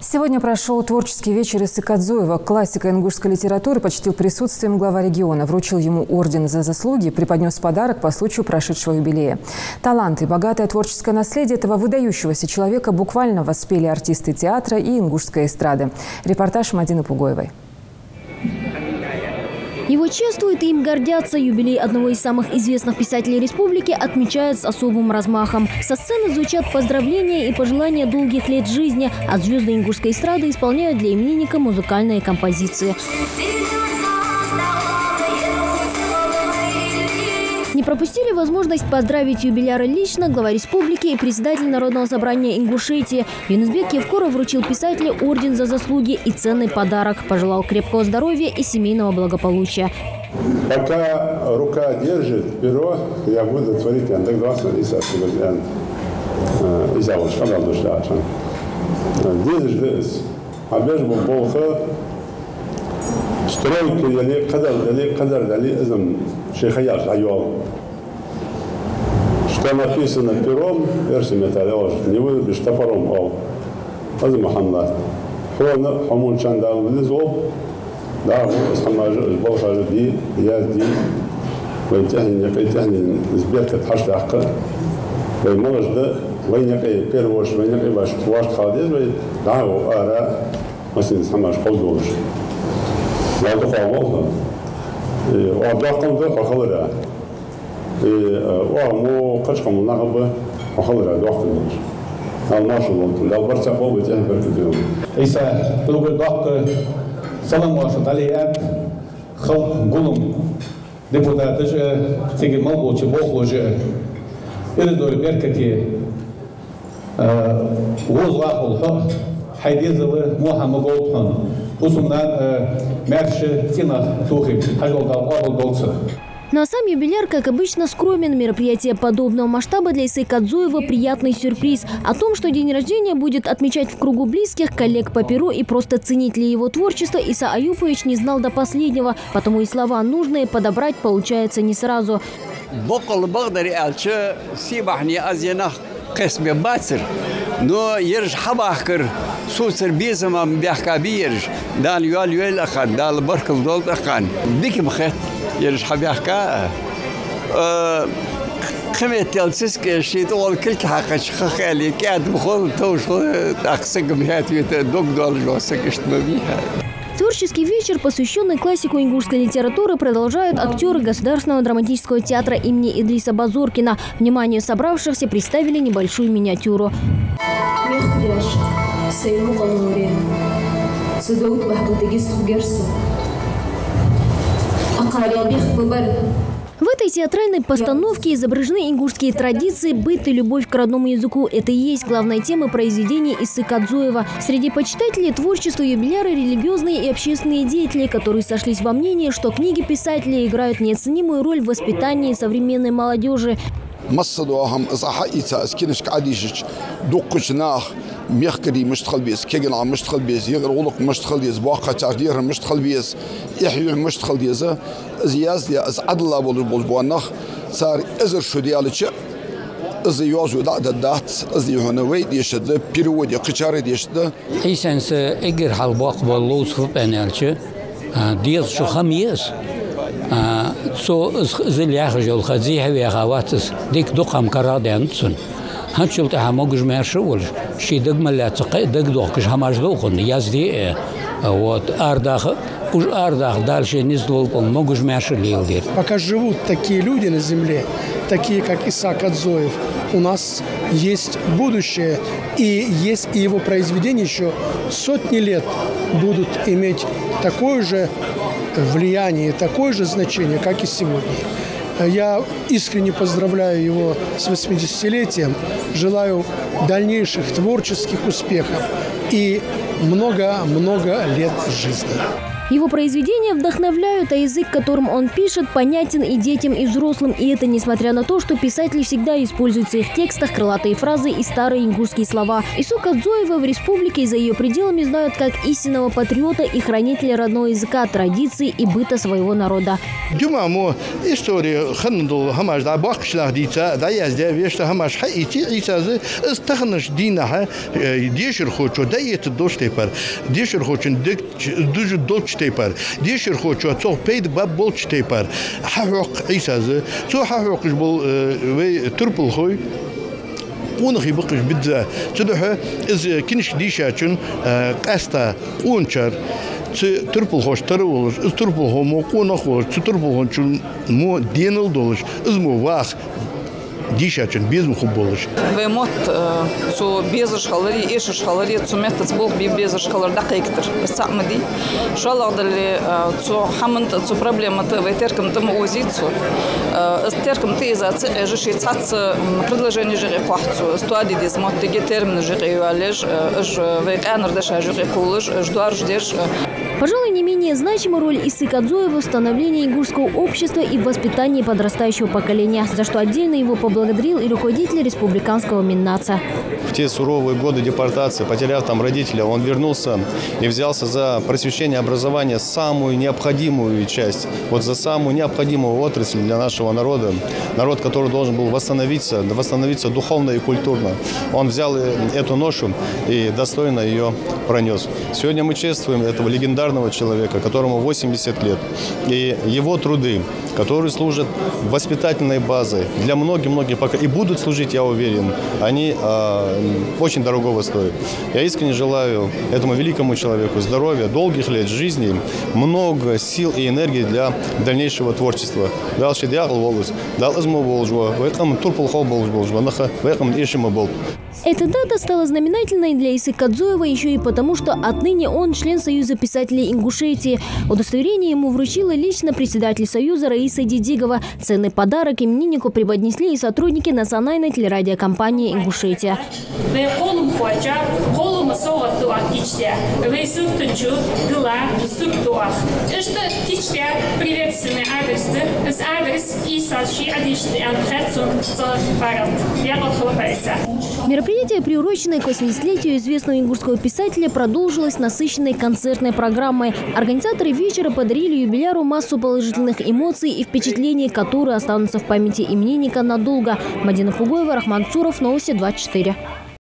Сегодня прошел творческий вечер Исы Кадзуева. Классика ингушской литературы почтил присутствием глава региона, вручил ему орден за заслуги, преподнес подарок по случаю прошедшего юбилея. Талант и богатое творческое наследие этого выдающегося человека буквально воспели артисты театра и ингушской эстрады. Репортаж Мадины Пугоевой. Его чествуют и им гордятся. Юбилей одного из самых известных писателей республики отмечают с особым размахом. Со сцены звучат поздравления и пожелания долгих лет жизни, а звезды ингушской эстрады исполняют для именинника музыкальные композиции. Не пропустили возможность поздравить юбиляра лично глава республики и председатель Народного собрания Ингушетии. Юнусбек Евкуров вручил писателю орден за заслуги и ценный подарок. Пожелал крепкого здоровья и семейного благополучия. Пока рука держит перо, я буду творить стройка дали, кадар дали, изм шейхаяш айол. Что написано пером, версия металлеж, не вырубишь топором, ол. Это Мухаммад. Хона, хамун чандал, вылезол, да, вот, схамажи, сболхажи ди, я ди, вайтяхни, сберкат хаштахка, ваймолажда, вайнякай первош, вайнякай ваш туаш хадез, вай, да, ара, масин схамаж хоздолыш. Я только волна, а дахтам да хахалра, му качкам нахабы хахалра дахтам. Алмашул, да барча полбит я беркидем. Иса другой дахты салам ваша далият хал гулум депутаты же теги малбочи бохложе. Или дори беркати возлахул ха хайдизлы Мухаммад Голдхан. Ну а сам юбиляр, как обычно, скромен. Мероприятие подобного масштаба для Исы Кадзуева приятный сюрприз. О том, что день рождения будет отмечать в кругу близких, коллег по перу и просто ценителей его творчества, Иса Аюпович не знал до последнего. Потому и слова нужные подобрать получается не сразу. Но ерж хабахкер сусер безам бяхкабирж дал юаль ахан дал баркал дол ахан биким хет ерж хабяхка خميت يلسك شيء طول كل حقش خالي كاد بخول توش أقسم هاتي دوق دول جوسك اشتمبيها. Творческий вечер, посвященный классику ингушской литературы, продолжают актеры Государственного драматического театра имени Идриса Базоркина. Вниманию собравшихся представили небольшую миниатюру. В этой театральной постановке изображены ингушские традиции, быт и любовь к родному языку. Это и есть главная тема произведения Исы Кадзуева. Среди почитателей творчества юбиляры религиозные и общественные деятели, которые сошлись во мнении, что книги писателя играют неоценимую роль в воспитании современной молодежи. ميخكري مشتغل بيس كيجنا مشتغل بيس يغرولك مشتغل بيس باقة تعدير مشتغل بيس يحيي مشتغل بيس زياز يا أسعد الله بالبوانخ صار إزر شو ديالك إزي يوزو دعد الدات إزي هنا ويد يشد بيرود يقشار يشد أي سنس إجر حلباق باللوز في بنالك ديز شو خميس سو زل يخرجوا خزيه ويخواتس ديك دقم كرادانسون هنشلت هماجش ماشول شي دقمة دق دوقش هماش دوقن يزدي вот ардах уж ардах дальше не злопал могуж мاشل дир. Пока живут такие люди на земле, такие как Иса Кадзуев, у нас есть будущее и есть и его произведения еще сотни лет будут иметь такое же влияние, такое же значение, как и сегодня. Я искренне поздравляю его с 80-летием, желаю дальнейших творческих успехов и много-много лет жизни. Его произведения вдохновляют, а язык, которым он пишет, понятен и детям, и взрослым. И это несмотря на то, что писатель всегда использует в своих текстах крылатые фразы и старые ингушские слова. Ису Кадзоева в республике и за ее пределами знают как истинного патриота и хранителя родного языка, традиций и быта своего народа. Думаю, история хандул хамаш да бахшлах дица да язде вешта хамаш хаити исазы стахнаш динаха дешер хочу да это доштепар дешер хочу дуже долчтепар дешер хочу цо пейд баб болчтепар хахук исазы цо хахук был вы турпул хой ونخي بقش بدأ تدحى إذا كنش ديشاتون قاستا ونشر تربل خوش ترولش تربل هو موقون خوش تربل هون شون مو دينل دولش إزمو واخ ديشاتون بيزم خبولش. وموت سو بيزش خالري إيش خالري سو متى تبوق بيزش خالر دقيقتر استعمدي شو الله دللي سو حمنت سو проблема ت ويتركم تم وزيتسو استركم تيزا جش يتصات предложение جري قحتسو استوادي ديز موت تيجي термин جري يوالج إش ويك أنا ردش جري قولش جدار جديش. Пожалуй, не менее значимая роль Исы Кадзоева в становлении ингушского общества и в воспитании подрастающего поколения, за что отдельно его поблагодарил и руководитель республиканского Миннаца. В те суровые годы депортации, потеряв там родителя, он вернулся и взялся за просвещение образования, самую необходимую часть, вот за самую необходимую отрасль для нашего народа, народ, который должен был восстановиться духовно и культурно. Он взял эту ношу и достойно ее пронес. Сегодня мы чествуем этого легендарного человека, которому 80 лет. И его труды, которые служат воспитательной базой для многих-многих поколений, и будут служить, я уверен, они очень дорогого стоят. Я искренне желаю этому великому человеку здоровья, долгих лет жизни, много сил и энергии для дальнейшего творчества. Эта дата стала знаменательной для Исы Кадзоева еще и потому, что отныне он член Союза писателей Ингушетии. Удостоверение ему вручила лично председатель Союза Раиса Дидигова. Ценный подарок имениннику преподнесли и сотрудники национальной телерадиокомпании «Ингушетия». Мероприятие, приуроченное к 80-летию известного ингушского писателя, продолжилось насыщенной концертной программой. Организаторы вечера подарили юбиляру массу положительных эмоций и впечатлений, которые останутся в памяти именинника надолго. Мадина Фугоева, Рахман Цуров, Новости 24.